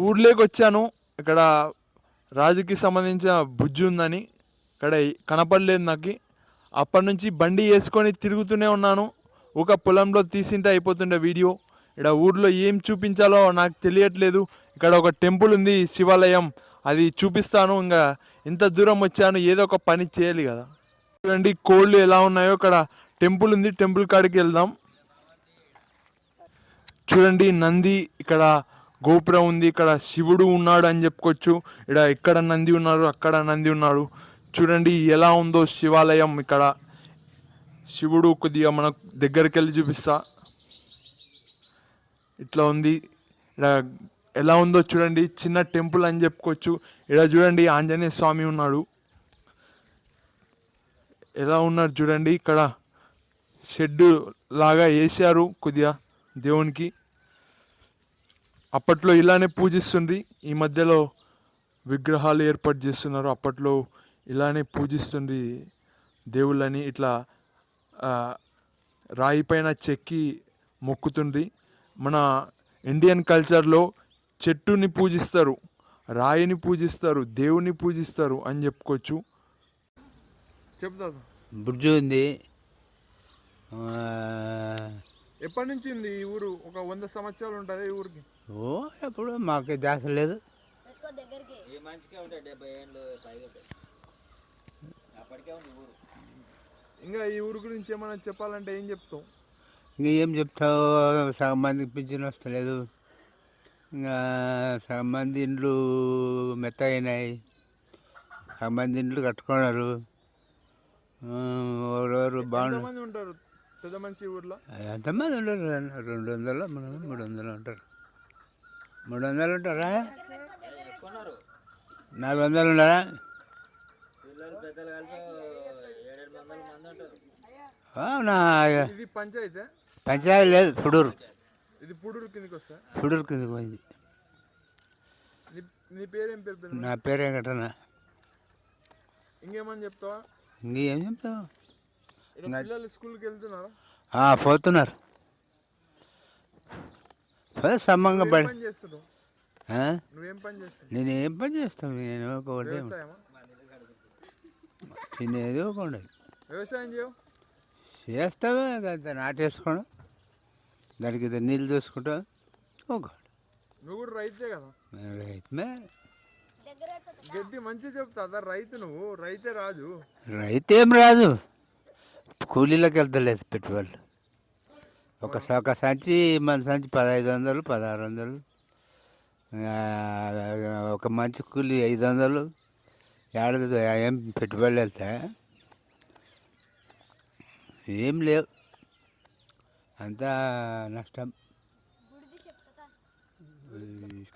ఊర్లోకి వచ్చాను. ఇక్కడ రాజుకి సంబంధించిన బుజ్జి ఉందని ఇక్కడ కనపడలేదు నాకు. అప్పటి నుంచి బండి వేసుకొని తిరుగుతూనే ఉన్నాను. ఒక పొలంలో తీసింటే అయిపోతుండే వీడియో. ఇక్కడ ఊర్లో ఏం చూపించాలో నాకు తెలియట్లేదు. ఇక్కడ ఒక టెంపుల్ ఉంది, శివాలయం, అది చూపిస్తాను. ఇంకా ఇంత దూరం వచ్చాను, ఏదో ఒక పని చేయాలి కదా. చూడండి కోళ్ళు ఎలా ఉన్నాయో. ఇక్కడ టెంపుల్ ఉంది, టెంపుల్ కాడికి వెళ్దాం. చూడండి నంది, ఇక్కడ గోపురం ఉంది, ఇక్కడ శివుడు ఉన్నాడు అని చెప్పుకోవచ్చు. ఇక్కడ నంది ఉన్నారు, అక్కడ నంది ఉన్నాడు. చూడండి ఎలా ఉందో శివాలయం. ఇక్కడ శివుడు కొద్దిగా మనకు దగ్గరికి వెళ్ళి చూపిస్తా. ఇట్లా ఉంది. ఇక్కడ ఎలా ఉందో చూడండి, చిన్న టెంపుల్ అని చెప్పుకోవచ్చు. ఇక్కడ చూడండి ఆంజనేయ స్వామి ఉన్నాడు, ఎలా ఉన్నారు చూడండి. ఇక్కడ షెడ్ లాగా వేసారు కొద్దిగా దేవునికి. అప్పట్లో ఇలానే పూజిస్తుండ్రి, ఈ మధ్యలో విగ్రహాలు ఏర్పాటు చేస్తున్నారు. అప్పట్లో ఇలానే పూజిస్తుండ్రి దేవుళ్ళని. ఇట్లా రాయి పైన చెక్కి మొక్కుతుండ్రి. మన ఇండియన్ కల్చర్లో చెట్టుని పూజిస్తారు, రాయిని పూజిస్తారు, దేవుని పూజిస్తారు అని చెప్పుకోవచ్చు. చెప్తా. బ్రిడ్జి ఉంది. ఎప్పటి నుంచి ఉంది ఈ ఊరు? ఒక 100 సంవత్సరాలు ఉంటుంది ఈ ఊరికి. ఎప్పుడు మాకు దాస లేదు. ఇంకా ఈ ఊరు గురించి ఏమైనా చెప్పాలంటే ఏం చెప్తావు? ఇంకా ఏం చెప్తావు, సగం మందికి పింఛన్ వస్తలేదు. ఇంకా సగం మంది ఇండ్లు మెత్తయినాయి, సగం మంది ఇండ్లు కట్టుకున్నారు. ఎవరెవరు బాగుంది ఉంటారు పెద్ద మనిషి ఊర్లో? ఎంతమంది ఉంటారు? 200 300 ఉంటారు. 300 ఉంటారా? 400 ఉన్నారా? అవునా? ఇది పంచాయతీ? పంచాయతీ లేదు, పుడూరు. ఇది పుడూరు కిందకి వస్తా? పుడూరు కిందకి పోయింది. నీ పేరేం పేరు? నా పేరు వెంకటన్న. ఇంకేమని చెప్తావా? ఇంకేం చెప్తావు? పిల్లలు స్కూల్కి వెళ్తున్నారా? పోతున్నారు. సమ్మంగా పడి. నువ్వేం పని చేస్తావు? నేనేం పని చేస్తాను? నేను ఒకటి తినేది ఒకటి. వ్యవసాయం చేయవు? చేస్తావా? అంత నాటేసుకోవడం, దానికి నీళ్ళు చూసుకుంటావు ఒకటి. నువ్వు కూడా రైతే కదా? రైతుమే. గడ్డి మంచిగా చెప్తా. రైతు నువ్వు, రైతే రాజు. రైతేం రాజు, కూలీలకు వెళ్తలేదు పెట్టుబడులు. ఒక సంచి, మన సంచి 1500 1600. ఒక మంచి కూలి 500. ఏం పెట్టుబడులు వెళ్తా? ఏం లేవు, అంతా నష్టం.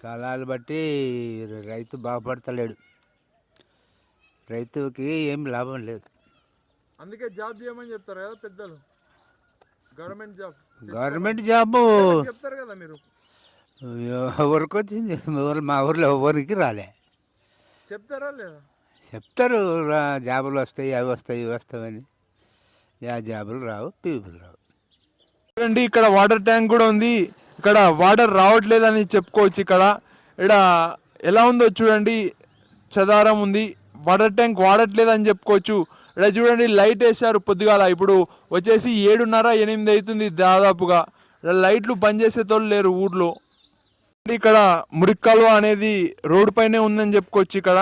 కాలాలు బట్టి రైతు బాగుపడతలేడు, రైతుకి ఏం లాభం లేదు. అందుకే జాబ్ చేయమని చెప్తారు కదా పెద్దలు, గవర్నమెంట్ జాబ్. గవర్నమెంట్ జాబ్ చెప్తారు కదా మీరు. ఎవరికి వచ్చింది? మా ఊర్లో ఎవరికి రాలే. చెప్తారా లేదా? చెప్తారు, జాబులు వస్తాయి, అవి వస్తాయి, ఇవి వస్తాయని. జాబులు రావు, పీపుల్ రావు. చూడండి ఇక్కడ వాటర్ ట్యాంక్ కూడా ఉంది. ఇక్కడ వాటర్ రావట్లేదని చెప్పుకోవచ్చు. ఇక్కడ ఎలా ఉందో చూడండి, చదారం ఉంది. వాటర్ ట్యాంక్ వాడట్లేదని చెప్పుకోవచ్చు. ఇక్కడ చూడండి లైట్ వేసారు పొద్దుగాల. ఇప్పుడు వచ్చేసి 7:30 8 అవుతుంది దాదాపుగా. లైట్లు బంద్ చేసేతోళ్ళు లేరు ఊర్లో. ఇక్కడ మురిక్కాలువ అనేది రోడ్డు పైనే ఉందని చెప్పుకోవచ్చు. ఇక్కడ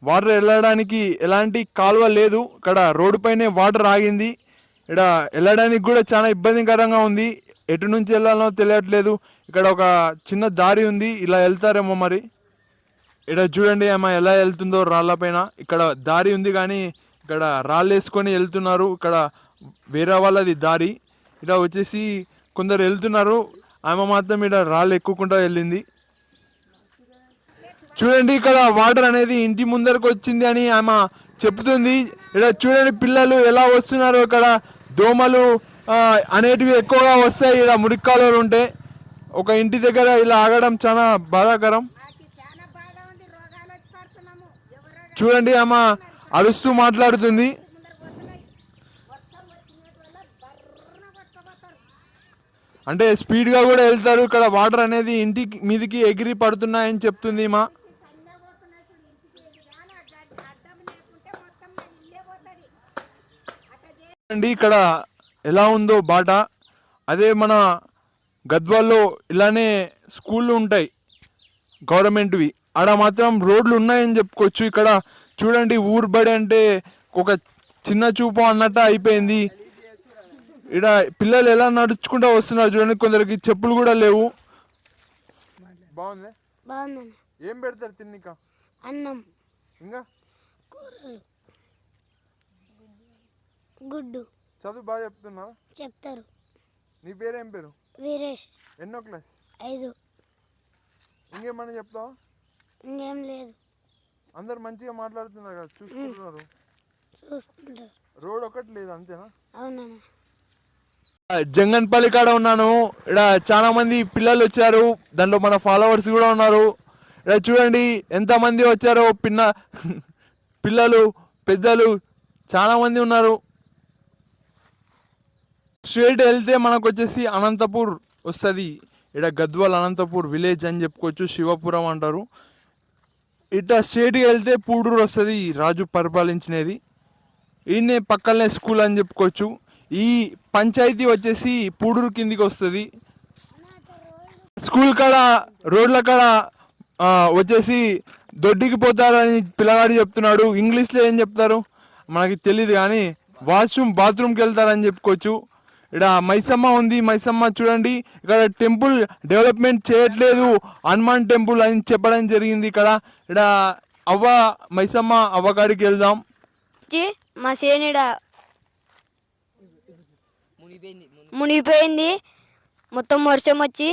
వాటర్ వెళ్ళడానికి ఎలాంటి కాలువ లేదు, ఇక్కడ రోడ్డు పైనే వాటర్ ఆగింది. ఇక్కడ వెళ్ళడానికి కూడా చాలా ఇబ్బందికరంగా ఉంది, ఎటు నుంచి వెళ్ళాలో తెలియట్లేదు. ఇక్కడ ఒక చిన్న దారి ఉంది, ఇలా వెళ్తారేమో మరి. ఇక్కడ చూడండి ఆమె ఎలా వెళ్తుందో రాళ్ళపైన. ఇక్కడ దారి ఉంది కానీ ఇక్కడ రాళ్ళు వేసుకొని వెళ్తున్నారు. ఇక్కడ వేరే వాళ్ళది దారి. ఇక్కడ వచ్చేసి కొందరు వెళ్తున్నారు, ఆమె మాత్రం ఇక్కడ రాళ్ళు ఎక్కుకుంటూ వెళ్ళింది. చూడండి ఇక్కడ వాటర్ అనేది ఇంటి ముందరకు వచ్చింది అని ఆమె చెప్తుంది. ఇక్కడ చూడండి పిల్లలు ఎలా వస్తున్నారు. ఇక్కడ దోమలు అనేటివి ఎక్కువగా వస్తాయి ఇక్కడ మురిక్కాలువలు ఉంటే. ఒక ఇంటి దగ్గర ఇలా ఆగడం చాలా బాధాకరం. చూడండి ఆమె అరుస్తూ మాట్లాడుతుంది. అంటే స్పీడ్గా కూడా వెళ్తారు. ఇక్కడ వాటర్ అనేది ఇంటి మీదికి ఎగిరి పడుతున్నాయని చెప్తుంది మా. అండి ఇక్కడ ఎలా ఉందో బాట. అదే మన గద్వాల్లో ఇలానే స్కూళ్ళు ఉంటాయి గవర్నమెంట్వి, ఆడ మాత్రం రోడ్లు ఉన్నాయని చెప్పుకోవచ్చు. ఇక్కడ చూడండి ఊరు బడి అంటే ఒక చిన్న చూపు అన్నట్టు అయిపోయింది. ఇక్కడ పిల్లలు ఎలా నడుచుకుంటూ వస్తున్నారు చూడండి, కొందరికి చెప్పులు కూడా లేవు. బాగుంది. బాగుందండి. ఏం పెడతారు తిన్నిక? అన్నం, ఇంకా కూరలు, గుడ్డు. చదువు బాగా చెప్తున్నారా? చెప్తారు. నీ పేరేం పేరు? వీరేష్. ఎన్నో క్లాస్? 5. ఇంకేమన్నా చెప్తావా? ఇంకేం లేదు. అందరు మంచిగా మాట్లాడుతున్నారు కదా, చూసుకుంటున్నారు. చూసుకుంటారు. రోడ్ ఒకటి లేదు అంతేనా? అవునన్నా. జంగన్పల్లి కాడ ఉన్నాను. ఇక్కడ చాలా మంది పిల్లలు వచ్చారు, దాంట్లో మన ఫాలోవర్స్ కూడా ఉన్నారు. ఇక్కడ చూడండి ఎంతమంది వచ్చారో, పిల్లలు పెద్దలు చాలా మంది ఉన్నారు. స్ట్రేట్ వెళ్తే మనకు వచ్చేసి అనంతపూర్ వస్తుంది. ఇక్కడ గద్వాల్ అనంతపూర్ విలేజ్ అని చెప్పుకోవచ్చు, శివపురం అంటారు. ఇట్లా స్ట్రేట్గా వెళ్తే పూడూరు వస్తుంది, రాజు పరిపాలించినది. ఈయనే పక్కనే స్కూల్ అని చెప్పుకోవచ్చు. ఈ పంచాయతీ వచ్చేసి పూడూరు కిందికి వస్తుంది. స్కూల్ కాడ రోడ్ల కాడ వచ్చేసి దొడ్డికి పోతారని పిల్లగాడు చెప్తున్నాడు. ఇంగ్లీష్లో ఏం చెప్తారు మనకి తెలియదు, కానీ బాత్రూమ్కి వెళ్తారని చెప్పుకోవచ్చు. ఇక్కడ మైసమ్మ ఉంది. మైసమ్మ చూడండి, ఇక్కడ టెంపుల్ డెవలప్మెంట్ చేయట్లేదు, హనుమాన్ టెంపుల్ అని చెప్పడం జరిగింది. ఇక్కడ మైసమ్మ అవ్వకాడికి వెళ్దాం. మా సేనిడ మునిగిపోయింది, మొత్తం వర్షం వచ్చి.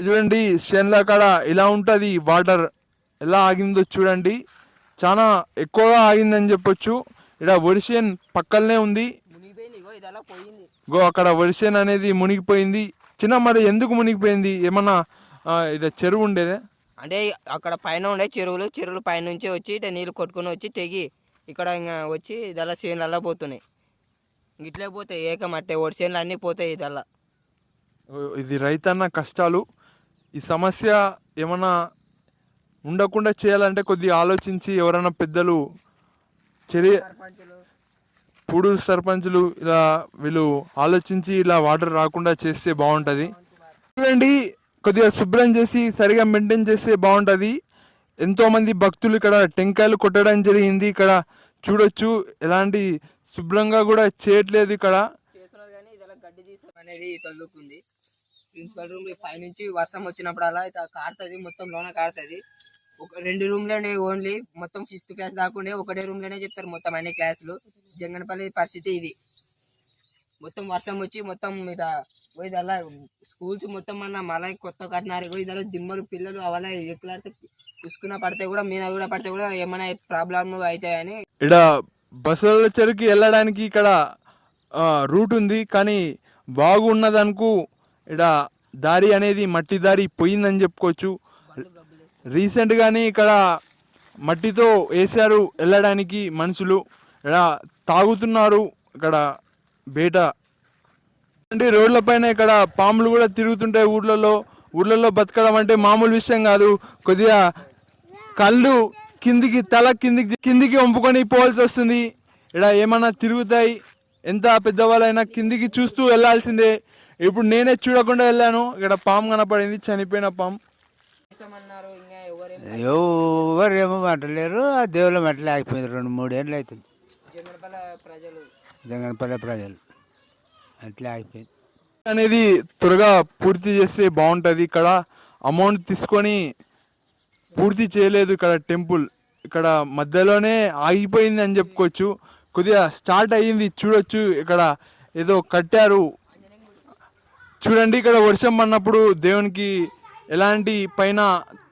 చూడండి చేన్ల కాడ ఇలా ఉంటుంది వాటర్, ఎలా ఆగిందో చూడండి. చాలా ఎక్కువగా ఆగిందని చెప్పొచ్చు. ఇక్కడ వర్షం పక్కనే ఉంది. అక్కడ వర్షం అనేది మునిగిపోయింది. చిన్న మరి ఎందుకు మునిగిపోయింది? ఏమన్నా ఇక్కడ చెరువు ఉండేదే? అంటే అక్కడ పైన ఉండే చెరువులు పైన నుంచి వచ్చి ఇట్లా నీళ్ళు కొట్టుకుని వచ్చి తెగి ఇక్కడ ఇంకా వచ్చి ఇదల్లా చేనులల్లా పోతున్నాయి. ఇట్లే పోతాయి, ఏకమట్టే చేనులు అన్నీ పోతాయి ఇదల్లా. ఇది రైతన్న కష్టాలు. ఈ సమస్య ఏమన్నా ఉండకుండా చేయాలంటే కొద్దిగా ఆలోచించి ఎవరైనా పెద్దలు పూడూరు సర్పంచులు ఇలా వీళ్ళు ఆలోచించి ఇలా వాటర్ రాకుండా చేస్తే బాగుంటుంది. చూడండి కొద్దిగా శుభ్రం చేసి సరిగా మెయింటైన్ చేస్తే బాగుంటుంది. ఎంతోమంది భక్తులు ఇక్కడ టెంకాయలు కొట్టడం జరిగింది. ఇక్కడ చూడొచ్చు ఎలాంటి శుభ్రంగా కూడా చేయట్లేదు. ఇక్కడ అనేది తగ్గుతుంది. ప్రిన్సిపల్ రూమ్ పైనుంచి వర్షం వచ్చినప్పుడు అలా కారుతుంది, మొత్తం లోన కారుతుంది. 2 రూమ్లోనే ఓన్లీ మొత్తం 5th క్లాస్ దాకుండే ఒకటే రూమ్లోనే చెప్తారు మొత్తం అన్ని క్లాసులు. జంగనపల్లి పరిస్థితి ఇది. మొత్తం వర్షం వచ్చి మొత్తం ఇట్లా పోయిదల్లా స్కూల్స్ మొత్తం మళ్ళీ కొత్త కట్టినారు. పోయిదల్లా దిమ్మలు పిల్లలు అవలా ఎక్కులాడితే చూసుకున్న పడితే కూడా మీద కూడా పడితే కూడా ఏమైనా ప్రాబ్లం అవుతాయని. ఇక్కడ బస్సుల చెరువుకి వెళ్ళడానికి ఇక్కడ రూట్ ఉంది, కానీ బాగున్నదనుకు ఇక్కడ దారి అనేది మట్టి దారి పోయిందని చెప్పుకోవచ్చు. రీసెంట్గానే ఇక్కడ మట్టితో వేసారు వెళ్ళడానికి మనుషులు. ఇక్కడ తాగుతున్నారు ఇక్కడ బయట. అంటే రోడ్ల పైన ఇక్కడ పాములు కూడా తిరుగుతుంటాయి ఊర్లలో బతకడం అంటే మామూలు విషయం కాదు. కొద్దిగా కళ్ళు తల కిందికి వంపుకొని పోవాల్సి వస్తుంది. ఇక్కడ ఏమన్నా తిరుగుతాయి, ఎంత పెద్దవాళ్ళైనా కిందికి చూస్తూ వెళ్ళాల్సిందే. ఇప్పుడు నేనే చూడకుండా వెళ్ళాను, ఇక్కడ పాము కనపడింది, చనిపోయిన పాము. ఎవరేమో మాట్లాడలేరు, ఆ దేవుళ్ళ మెట్లే ఆగిపోయింది. 2-3 ఏళ్ళు అవుతుంది జంగనపల్లి ప్రజలు అట్లా అయిపోయింది. అనేది త్వరగా పూర్తి చేస్తే బాగుంటుంది. ఇక్కడ అమౌంట్ తీసుకొని పూర్తి చేయలేదు. ఇక్కడ టెంపుల్ ఇక్కడ మధ్యలోనే ఆగిపోయింది అని చెప్పుకోవచ్చు. కొద్దిగా స్టార్ట్ అయ్యింది చూడొచ్చు, ఇక్కడ ఏదో కట్టారు చూడండి. ఇక్కడ వర్షం పడినప్పుడు దేవునికి ఎలాంటి పైన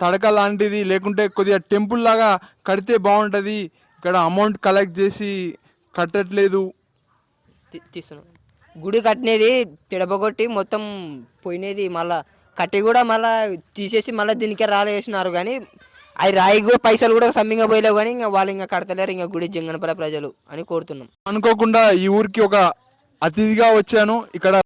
తడక లాంటిది లేకుంటే కొద్దిగా టెంపుల్ లాగా కడితే బాగుంటుంది. ఇక్కడ అమౌంట్ కలెక్ట్ చేసి కట్టట్లేదు. తీస్తున్నాం గుడి కట్టినది తిడపగొట్టి మొత్తం పోయినది, మళ్ళీ కట్టి కూడా మళ్ళీ తీసేసి మళ్ళీ దీనికే రాలేసినారు. కానీ అవి రాయి కూడా పైసలు కూడా సమ్మింగా పోయలేవు. కానీ ఇంకా వాళ్ళు ఇంకా కడతలేరు ఇంకా గుడి జంగనపల్లి ప్రజలు అని కోరుతున్నాం. అనుకోకుండా ఈ ఊరికి ఒక అతిథిగా వచ్చాను. ఇక్కడ